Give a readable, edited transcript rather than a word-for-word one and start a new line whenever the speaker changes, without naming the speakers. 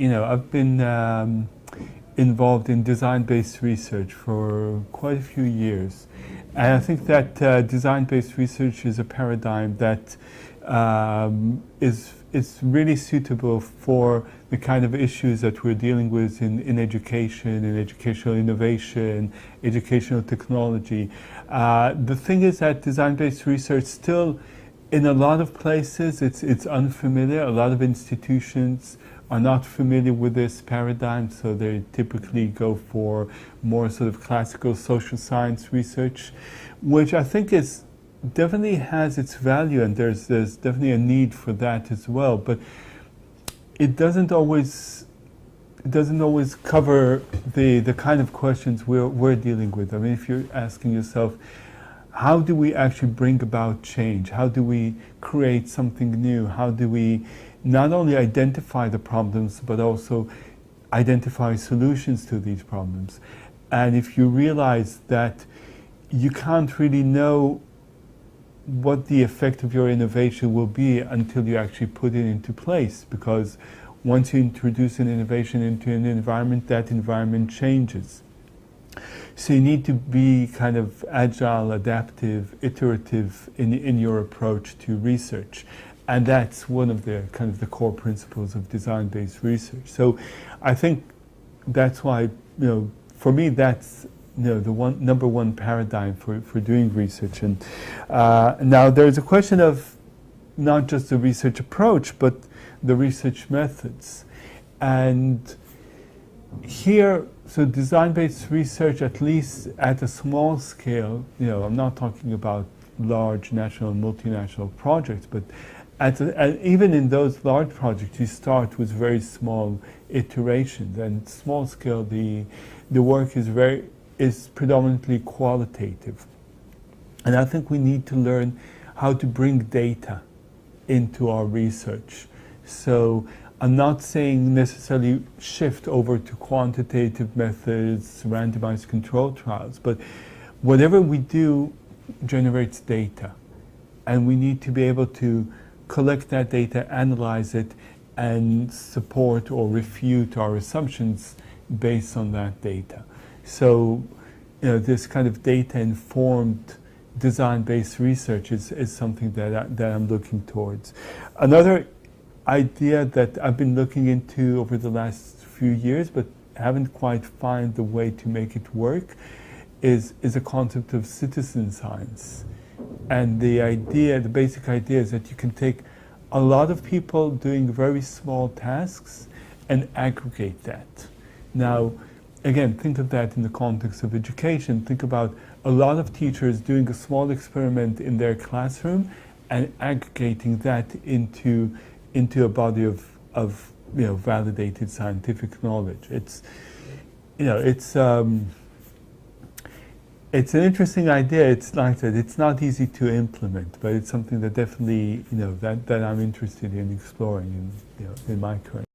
I've been involved in design-based research for quite a few years. And I think that design-based research is a paradigm that is really suitable for the kind of issues that we're dealing with in education, in educational innovation, educational technology. The thing is that design-based research still, in a lot of places, it's unfamiliar. A lot of institutions are not familiar with this paradigm, so they typically go for more sort of classical social science research, which I think is definitely has its value, and there's definitely a need for that as well. But it doesn't always cover the kind of questions we're dealing with. I mean, if you're asking yourself, how do we actually bring about change? How do we create something new? How do we not only identify the problems, but also identify solutions to these problems? And if you realize that you can't really know what the effect of your innovation will be until you actually put it into place, because once you introduce an innovation into an environment, that environment changes. So you need to be kind of agile, adaptive, iterative in your approach to research. And that's one of the kind of the core principles of design-based research. So I think that's why, for me, that's the number one paradigm for doing research. And now there's a question of not just the research approach, but the research methods. And here, so design-based research, at least at a small scale, I'm not talking about large national and multinational projects, but even in those large projects, you start with very small iterations, and small scale, the work is predominantly qualitative. And I think we need to learn how to bring data into our research. So I'm not saying necessarily shift over to quantitative methods, randomized control trials, but whatever we do generates data. And we need to be able to collect that data, analyze it, and support or refute our assumptions based on that data. So, this kind of data-informed design-based research is something that I'm looking towards. Another idea that I've been looking into over the last few years, but haven't quite found the way to make it work, is a concept of citizen science. And the basic idea is that you can take a lot of people doing very small tasks and aggregate that. Now, again, think of that in the context of education. Think about a lot of teachers doing a small experiment in their classroom and aggregating that into a body of validated scientific knowledge. It's an interesting idea. It's like that. It's not easy to implement, but it's something that definitely that I'm interested in exploring in my current.